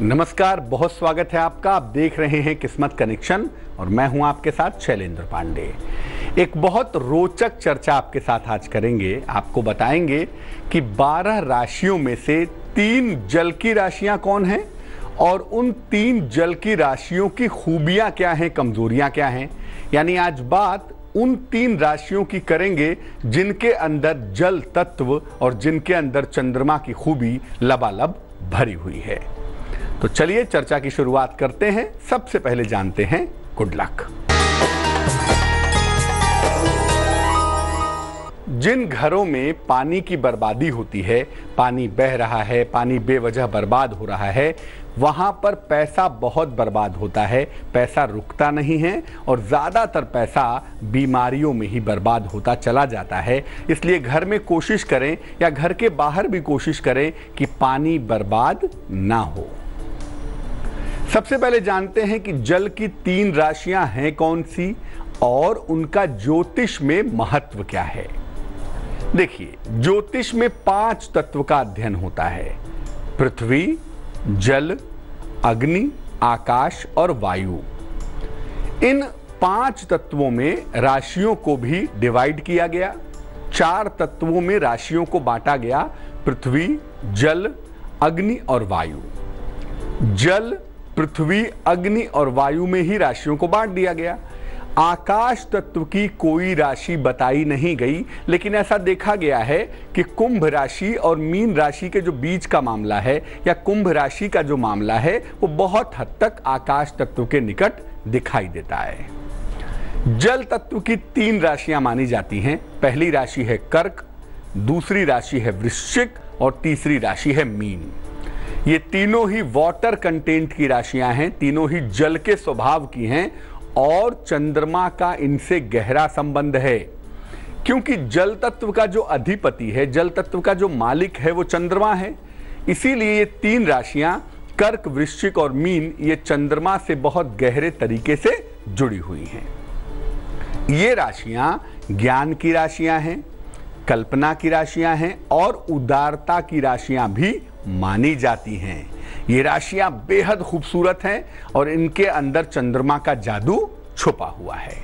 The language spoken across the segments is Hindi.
नमस्कार, बहुत स्वागत है आपका। आप देख रहे हैं किस्मत कनेक्शन और मैं हूं आपके साथ शैलेंद्र पांडे। एक बहुत रोचक चर्चा आपके साथ आज करेंगे। आपको बताएंगे कि 12 राशियों में से 3 जल की राशियां कौन हैं और उन 3 जल की राशियों की खूबियां क्या हैं, कमजोरियां क्या हैं। यानी आज बात उन 3 राशियों की करेंगे जिनके अंदर जल तत्व और जिनके अंदर चंद्रमा की खूबी लबालब भरी हुई है। तो चलिए चर्चा की शुरुआत करते हैं। सबसे पहले जानते हैं गुड लक। जिन घरों में पानी की बर्बादी होती है, पानी बह रहा है, पानी बेवजह बर्बाद हो रहा है, वहां पर पैसा बहुत बर्बाद होता है, पैसा रुकता नहीं है और ज्यादातर पैसा बीमारियों में ही बर्बाद होता चला जाता है। इसलिए घर में कोशिश करें या घर के बाहर भी कोशिश करें कि पानी बर्बाद ना हो। सबसे पहले जानते हैं कि जल की 3 राशियां हैं कौन सी और उनका ज्योतिष में महत्व क्या है। देखिए, ज्योतिष में 5 तत्व का अध्ययन होता है: पृथ्वी, जल, अग्नि, आकाश और वायु। इन 5 तत्वों में राशियों को भी डिवाइड किया गया। 4 तत्वों में राशियों को बांटा गया: पृथ्वी, जल, अग्नि और वायु। जल, पृथ्वी, अग्नि और वायु में ही राशियों को बांट दिया गया। आकाश तत्व की कोई राशि बताई नहीं गई, लेकिन ऐसा देखा गया है कि कुंभ राशि और मीन राशि के जो बीच का मामला है या कुंभ राशि का जो मामला है वो बहुत हद तक आकाश तत्व के निकट दिखाई देता है। जल तत्व की 3 राशियां मानी जाती हैं। पहली राशि है कर्क, दूसरी राशि है वृश्चिक और तीसरी राशि है मीन। ये तीनों ही वाटर कंटेंट की राशियां हैं, तीनों ही जल के स्वभाव की हैं और चंद्रमा का इनसे गहरा संबंध है, क्योंकि जल तत्व का जो अधिपति है, जल तत्व का जो मालिक है वो चंद्रमा है। इसीलिए ये 3 राशियां कर्क, वृश्चिक और मीन ये चंद्रमा से बहुत गहरे तरीके से जुड़ी हुई हैं। ये राशियां ज्ञान की राशियां हैं, कल्पना की राशियां हैं और उदारता की राशियां भी मानी जाती हैं। ये राशियां बेहद खूबसूरत हैं और इनके अंदर चंद्रमा का जादू छुपा हुआ है।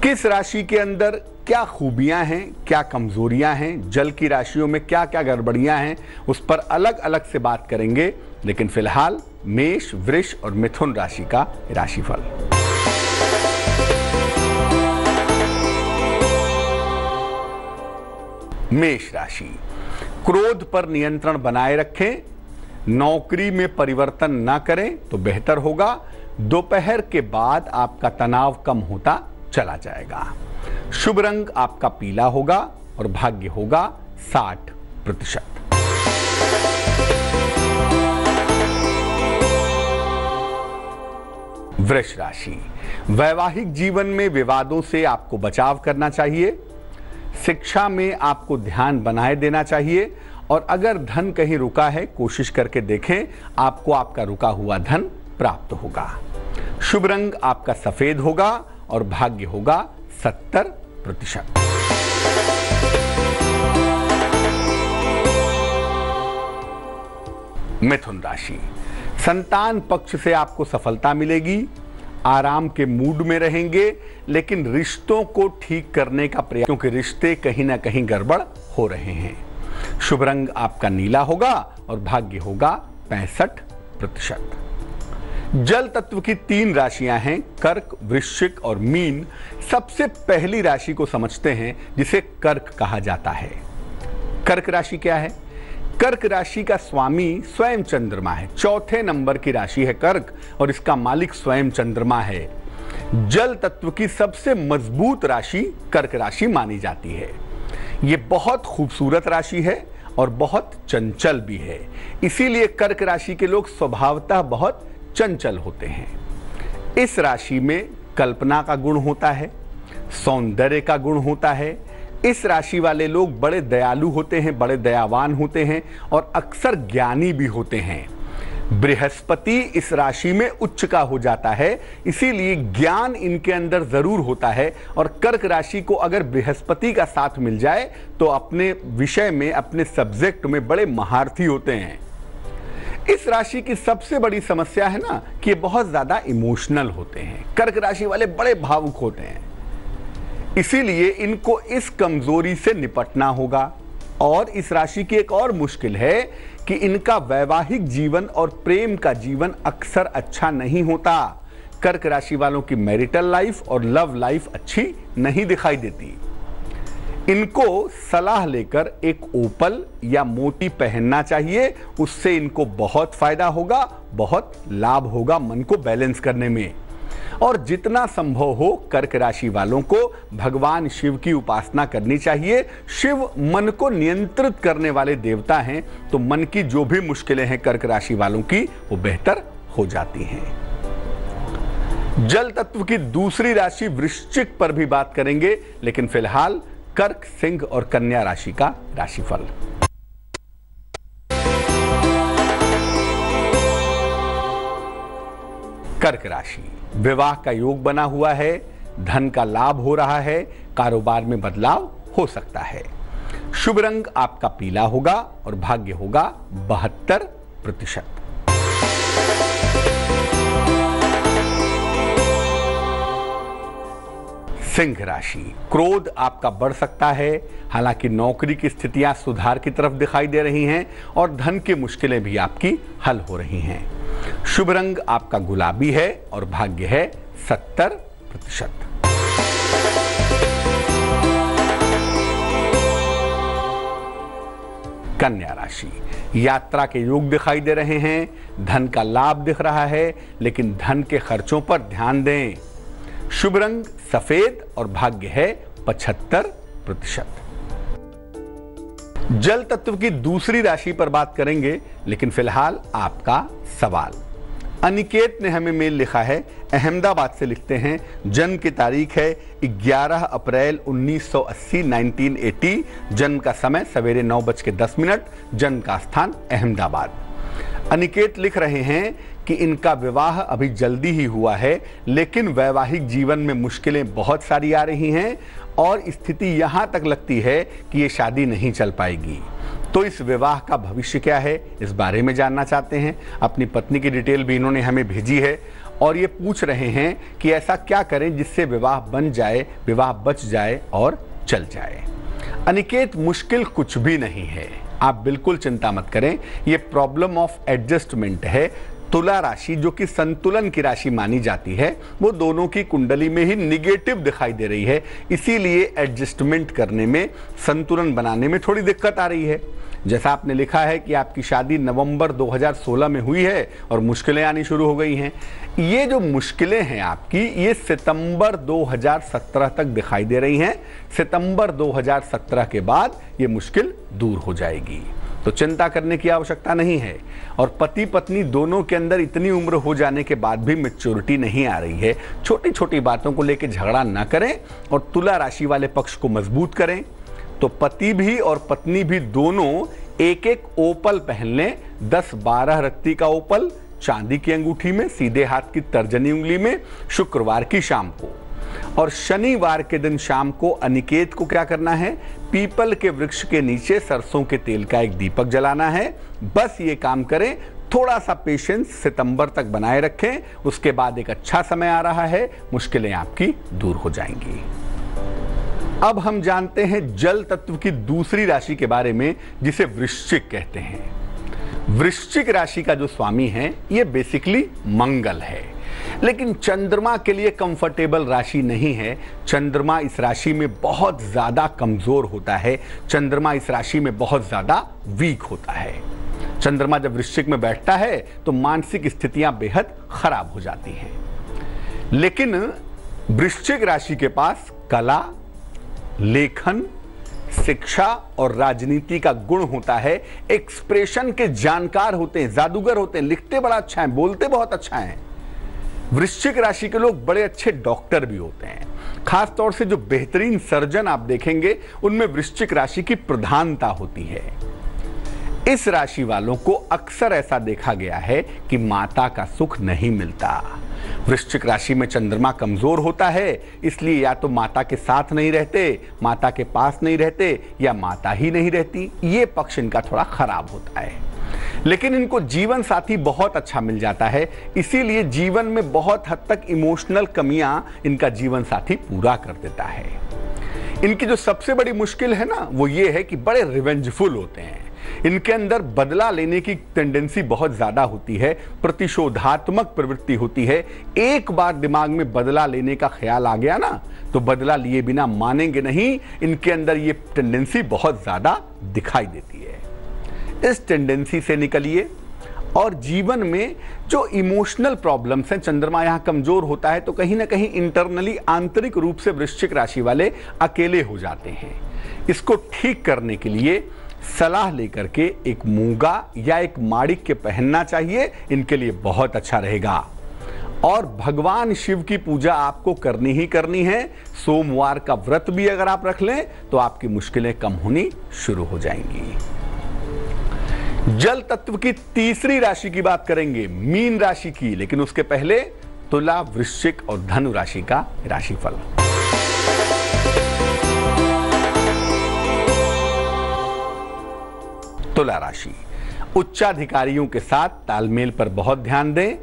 किस राशि के अंदर क्या खूबियां हैं, क्या कमजोरियां हैं, जल की राशियों में क्या क्या गड़बड़ियां हैं, उस पर अलग अलग से बात करेंगे। लेकिन फिलहाल मेष, वृष और मिथुन राशि का राशिफल। मेष राशि, क्रोध पर नियंत्रण बनाए रखें, नौकरी में परिवर्तन ना करें तो बेहतर होगा। दोपहर के बाद आपका तनाव कम होता चला जाएगा। शुभ रंग आपका पीला होगा और भाग्य होगा 60%। वृष राशि, वैवाहिक जीवन में विवादों से आपको बचाव करना चाहिए। शिक्षा में आपको ध्यान बनाए देना चाहिए और अगर धन कहीं रुका है कोशिश करके देखें, आपको आपका रुका हुआ धन प्राप्त होगा। शुभ रंग आपका सफेद होगा और भाग्य होगा 70%। मिथुन राशि, संतान पक्ष से आपको सफलता मिलेगी, आराम के मूड में रहेंगे, लेकिन रिश्तों को ठीक करने का प्रयास, क्योंकि रिश्ते कहीं ना कहीं गड़बड़ हो रहे हैं। शुभ रंग आपका नीला होगा और भाग्य होगा 65%। जल तत्व की 3 राशियां हैं कर्क, वृश्चिक और मीन। सबसे पहली राशि को समझते हैं जिसे कर्क कहा जाता है। कर्क राशि क्या है? कर्क राशि का स्वामी स्वयं चंद्रमा है। 4थे नंबर की राशि है कर्क और इसका मालिक स्वयं चंद्रमा है। जल तत्व की सबसे मजबूत राशि कर्क राशि मानी जाती है। ये बहुत खूबसूरत राशि है और बहुत चंचल भी है। इसीलिए कर्क राशि के लोग स्वभावतः बहुत चंचल होते हैं। इस राशि में कल्पना का गुण होता है, सौंदर्य का गुण होता है। इस राशि वाले लोग बड़े दयालु होते हैं, बड़े दयावान होते हैं और अक्सर ज्ञानी भी होते हैं। बृहस्पति इस राशि में उच्च का हो जाता है, इसीलिए ज्ञान इनके अंदर जरूर होता है। और कर्क राशि को अगर बृहस्पति का साथ मिल जाए तो अपने विषय में, अपने सब्जेक्ट में बड़े महारथी होते हैं। इस राशि की सबसे बड़ी समस्या है ना कि ये बहुत ज्यादा इमोशनल होते हैं। कर्क राशि वाले बड़े भावुक होते हैं, इसीलिए इनको इस कमजोरी से निपटना होगा। और इस राशि की एक और मुश्किल है कि इनका वैवाहिक जीवन और प्रेम का जीवन अक्सर अच्छा नहीं होता। कर्क राशि वालों की मैरिटल लाइफ और लव लाइफ अच्छी नहीं दिखाई देती। इनको सलाह लेकर एक ओपल या मोती पहनना चाहिए, उससे इनको बहुत फायदा होगा, बहुत लाभ होगा मन को बैलेंस करने में। और जितना संभव हो कर्क राशि वालों को भगवान शिव की उपासना करनी चाहिए। शिव मन को नियंत्रित करने वाले देवता हैं, तो मन की जो भी मुश्किलें हैं कर्क राशि वालों की वो बेहतर हो जाती हैं। जल तत्व की दूसरी राशि वृश्चिक पर भी बात करेंगे, लेकिन फिलहाल कर्क, सिंह और कन्या राशि का राशिफल। कर्क राशि, विवाह का योग बना हुआ है, धन का लाभ हो रहा है, कारोबार में बदलाव हो सकता है। शुभ रंग आपका पीला होगा और भाग्य होगा 72%। सिंह राशि, क्रोध आपका बढ़ सकता है, हालांकि नौकरी की स्थितियां सुधार की तरफ दिखाई दे रही हैं और धन की मुश्किलें भी आपकी हल हो रही हैं। शुभ रंग आपका गुलाबी है और भाग्य है 70%। कन्या राशि, यात्रा के योग दिखाई दे रहे हैं, धन का लाभ दिख रहा है, लेकिन धन के खर्चों पर ध्यान दें। शुभ रंग सफेद और भाग्य है 75%। जल तत्व की दूसरी राशि पर बात करेंगे, लेकिन फिलहाल आपका सवाल। अनिकेत ने हमें मेल लिखा है, अहमदाबाद से लिखते हैं, जन्म की तारीख है 11 अप्रैल 1980 1980, जन्म का समय सवेरे 9:10, जन्म का स्थान अहमदाबाद। अनिकेत लिख रहे हैं कि इनका विवाह अभी जल्दी ही हुआ है, लेकिन वैवाहिक जीवन में मुश्किलें बहुत सारी आ रही हैं और स्थिति यहां तक लगती है कि ये शादी नहीं चल पाएगी। तो इस विवाह का भविष्य क्या है, इस बारे में जानना चाहते हैं। अपनी पत्नी की डिटेल भी इन्होंने हमें भेजी है और ये पूछ रहे हैं कि ऐसा क्या करें जिससे विवाह बन जाए, विवाह बच जाए और चल जाए। अनिकेत, मुश्किल कुछ भी नहीं है, आप बिल्कुल चिंता मत करें। ये प्रॉब्लम ऑफ एडजस्टमेंट है। तुला राशि जो कि संतुलन की राशि मानी जाती है, वो दोनों की कुंडली में ही निगेटिव दिखाई दे रही है, इसीलिए एडजस्टमेंट करने में, संतुलन बनाने में थोड़ी दिक्कत आ रही है। जैसा आपने लिखा है कि आपकी शादी नवंबर 2016 में हुई है और मुश्किलें आनी शुरू हो गई हैं। ये जो मुश्किलें हैं आपकी, ये सितंबर 2017 तक दिखाई दे रही हैं। सितंबर 2017 के बाद ये मुश्किल दूर हो जाएगी, तो चिंता करने की आवश्यकता नहीं है। और पति पत्नी दोनों के अंदर इतनी उम्र हो जाने के बाद भी मैच्योरिटी नहीं आ रही है। छोटी छोटी बातों को लेकर झगड़ा ना करें और तुला राशि वाले पक्ष को मजबूत करें। तो पति भी और पत्नी भी दोनों एक एक ओपल पहन लें, 10-12 रत्ती का ओपल चांदी की अंगूठी में, सीधे हाथ की तर्जनी उंगली में, शुक्रवार की शाम को। और शनिवार के दिन शाम को अनिकेत को क्या करना है, पीपल के वृक्ष के नीचे सरसों के तेल का एक दीपक जलाना है। बस ये काम करें, थोड़ा सा पेशेंस सितंबर तक बनाए रखें, उसके बाद एक अच्छा समय आ रहा है, मुश्किलें आपकी दूर हो जाएंगी। अब हम जानते हैं जल तत्व की दूसरी राशि के बारे में, जिसे वृश्चिक कहते हैं। वृश्चिक राशि का जो स्वामी है ये बेसिकली मंगल है, लेकिन चंद्रमा के लिए कंफर्टेबल राशि नहीं है। चंद्रमा इस राशि में बहुत ज्यादा कमजोर होता है, चंद्रमा इस राशि में बहुत ज्यादा वीक होता है। चंद्रमा जब वृश्चिक में बैठता है तो मानसिक स्थितियां बेहद खराब हो जाती हैं। लेकिन वृश्चिक राशि के पास कला, लेखन, शिक्षा और राजनीति का गुण होता है। एक्सप्रेशन के जानकार होते हैं, जादूगर होते हैं, लिखते बड़ा अच्छा है, बोलते बहुत अच्छा है। वृश्चिक राशि के लोग बड़े अच्छे डॉक्टर भी होते हैं। खास तौर से जो बेहतरीन सर्जन आप देखेंगे उनमें वृश्चिक राशि की प्रधानता होती है। इस राशि वालों को अक्सर ऐसा देखा गया है कि माता का सुख नहीं मिलता। वृश्चिक राशि में चंद्रमा कमजोर होता है, इसलिए या तो माता के साथ नहीं रहते, माता के पास नहीं रहते, या माता ही नहीं रहती। ये पक्ष इनका थोड़ा खराब होता है। लेकिन इनको जीवन साथी बहुत अच्छा मिल जाता है, इसीलिए जीवन में बहुत हद तक इमोशनल कमियां इनका जीवन साथी पूरा कर देता है। इनकी जो सबसे बड़ी मुश्किल है ना, वो ये है कि बड़े रिवेंजफुल होते हैं। इनके अंदर बदला लेने की टेंडेंसी बहुत ज्यादा होती है, प्रतिशोधात्मक प्रवृत्ति होती है। एक बार दिमाग में बदला लेने का ख्याल आ गया ना, तो बदला लिए बिना मानेंगे नहीं। इनके अंदर ये टेंडेंसी बहुत ज्यादा दिखाई देती है। इस टेंडेंसी से निकलिए और जीवन में जो इमोशनल प्रॉब्लम्स हैं, चंद्रमा यहां कमजोर होता है तो कहीं ना कहीं इंटरनली आंतरिक रूप से वृश्चिक राशि वाले अकेले हो जाते हैं। इसको ठीक करने के लिए सलाह लेकर के एक मूंगा या एक माणिक्य पहनना चाहिए, इनके लिए बहुत अच्छा रहेगा। और भगवान शिव की पूजा आपको करनी ही करनी है। सोमवार का व्रत भी अगर आप रख लें तो आपकी मुश्किलें कम होनी शुरू हो जाएंगी। जल तत्व की तीसरी राशि की बात करेंगे, मीन राशि की, लेकिन उसके पहले तुला, वृश्चिक और धनु राशि का राशिफल। तुला राशि, उच्चाधिकारियों के साथ तालमेल पर बहुत ध्यान दें।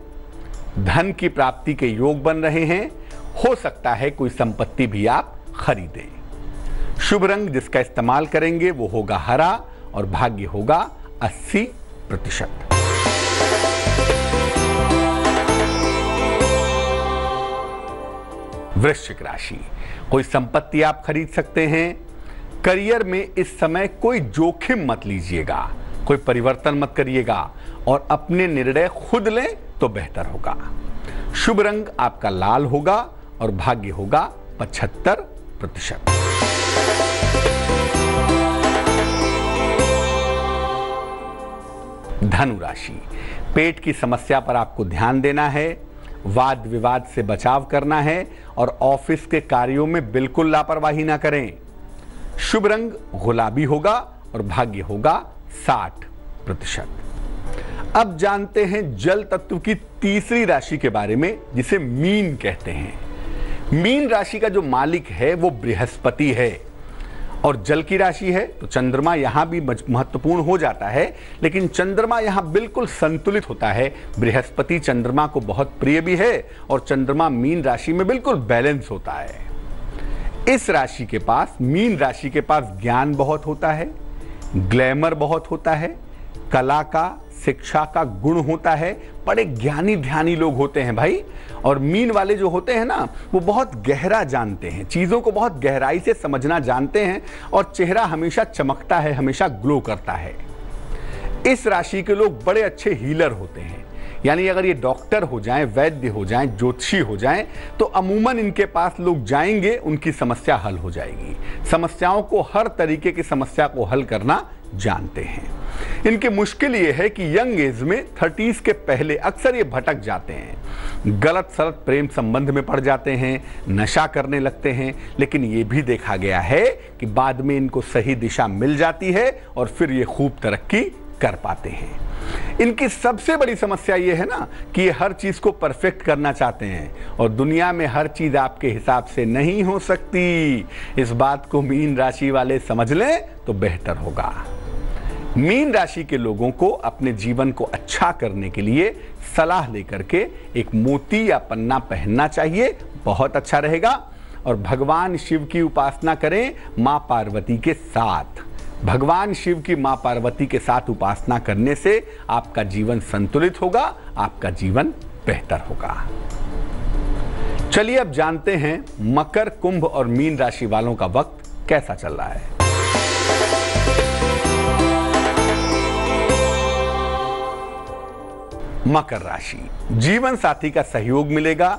धन की प्राप्ति के योग बन रहे हैं, हो सकता है कोई संपत्ति भी आप खरीदें। शुभ रंग जिसका इस्तेमाल करेंगे वो होगा हरा और भाग्य होगा 80%। वृश्चिक राशि, कोई संपत्ति आप खरीद सकते हैं। करियर में इस समय कोई जोखिम मत लीजिएगा, कोई परिवर्तन मत करिएगा और अपने निर्णय खुद लें तो बेहतर होगा। शुभ रंग आपका लाल होगा और भाग्य होगा 75%। धनु राशि, पेट की समस्या पर आपको ध्यान देना है, वाद विवाद से बचाव करना है और ऑफिस के कार्यों में बिल्कुल लापरवाही ना करें। शुभ रंग गुलाबी होगा और भाग्य होगा 60%। अब जानते हैं जल तत्व की तीसरी राशि के बारे में, जिसे मीन कहते हैं। मीन राशि का जो मालिक है वो बृहस्पति है और जल की राशि है, तो चंद्रमा यहां भी महत्वपूर्ण हो जाता है, लेकिन चंद्रमा यहां बिल्कुल संतुलित होता है। बृहस्पति चंद्रमा को बहुत प्रिय भी है और चंद्रमा मीन राशि में बिल्कुल बैलेंस होता है। इस राशि के पास, मीन राशि के पास ज्ञान बहुत होता है, ग्लैमर बहुत होता है, कला का, शिक्षा का गुण होता है, बड़े ज्ञानी ध्यानी लोग होते हैं भाई। और मीन वाले जो होते हैं ना, वो बहुत गहरा जानते हैं, चीजों को बहुत गहराई से समझना जानते हैं और चेहरा हमेशा चमकता है, हमेशा ग्लो करता है। इस राशि के लोग बड़े अच्छे हीलर होते हैं, यानी अगर ये डॉक्टर हो जाएं, वैद्य हो जाएं, ज्योतिषी हो जाएं, तो अमूमन इनके पास लोग जाएंगे, उनकी समस्या हल हो जाएगी। समस्याओं को, हर तरीके की समस्या को हल करना जानते हैं। इनकी मुश्किल ये है कि यंग एज में 30s के पहले अक्सर ये भटक जाते हैं, गलत सलत प्रेम संबंध में पड़ जाते हैं, नशा करने लगते हैं, लेकिन ये भी देखा गया है कि बाद में इनको सही दिशा मिल जाती है और फिर ये खूब तरक्की कर पाते हैं। इनकी सबसे बड़ी समस्या ये है ना कि ये हर चीज को परफेक्ट करना चाहते हैं और दुनिया में हर चीज आपके हिसाब से नहीं हो सकती। इस बात को मीन राशि वाले समझ लें तो बेहतर होगा। मीन राशि के लोगों को अपने जीवन को अच्छा करने के लिए सलाह लेकर के एक मोती या पन्ना पहनना चाहिए, बहुत अच्छा रहेगा। और भगवान शिव की उपासना करें मां पार्वती के साथ। भगवान शिव की मां पार्वती के साथ उपासना करने से आपका जीवन संतुलित होगा, आपका जीवन बेहतर होगा। चलिए अब जानते हैं मकर, कुंभ और मीन राशि वालों का वक्त कैसा चल रहा है। मकर राशि, जीवन साथी का सहयोग मिलेगा,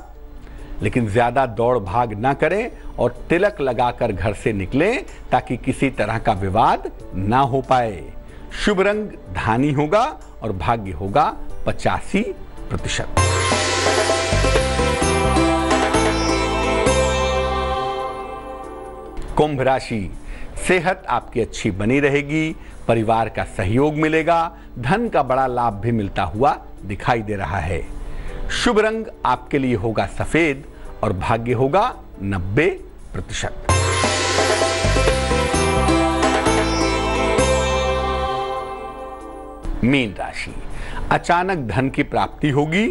लेकिन ज्यादा दौड़ भाग ना करें और तिलक लगाकर घर से निकलें ताकि किसी तरह का विवाद ना हो पाए। शुभ रंग धानी होगा और भाग्य होगा 85%। कुंभ राशि, सेहत आपकी अच्छी बनी रहेगी, परिवार का सहयोग मिलेगा, धन का बड़ा लाभ भी मिलता हुआ दिखाई दे रहा है। शुभ रंग आपके लिए होगा सफेद और भाग्य होगा 90%। मीन राशि, अचानक धन की प्राप्ति होगी,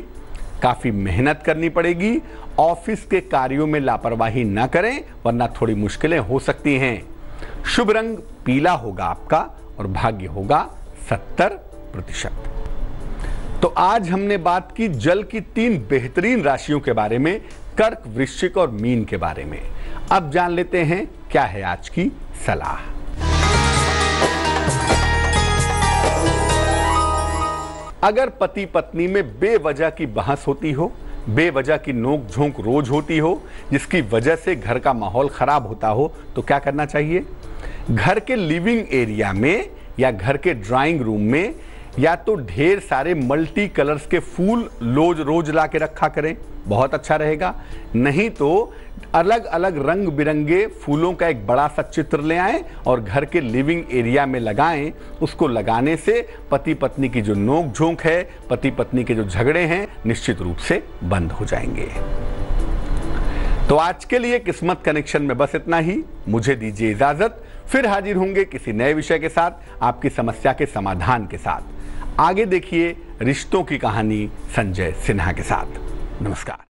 काफी मेहनत करनी पड़ेगी, ऑफिस के कार्यों में लापरवाही ना करें वरना थोड़ी मुश्किलें हो सकती हैं। शुभ रंग पीला होगा आपका और भाग्य होगा 70%। तो आज हमने बात की जल की 3 बेहतरीन राशियों के बारे में, कर्क, वृश्चिक और मीन के बारे में। अब जान लेते हैं क्या है आज की सलाह। अगर पति पत्नी में बेवजह की बहस होती हो, बेवजह की नोक झोंक रोज होती हो, जिसकी वजह से घर का माहौल खराब होता हो, तो क्या करना चाहिए? घर के लिविंग एरिया में या घर के ड्राइंग रूम में या तो ढेर सारे मल्टी कलर्स के फूल रोज ला के रखा करें, बहुत अच्छा रहेगा। नहीं तो अलग अलग रंग बिरंगे फूलों का एक बड़ा सा चित्र ले आएं और घर के लिविंग एरिया में लगाएं। उसको लगाने से पति पत्नी की जो नोक झोंक है, पति पत्नी के जो झगड़े हैं, निश्चित रूप से बंद हो जाएंगे। तो आज के लिए किस्मत कनेक्शन में बस इतना ही। मुझे दीजिए इजाजत, फिर हाजिर होंगे किसी नए विषय के साथ, आपकी समस्या के समाधान के साथ। आगे देखिए रिश्तों की कहानी संजय सिन्हा के साथ। नमस्कार।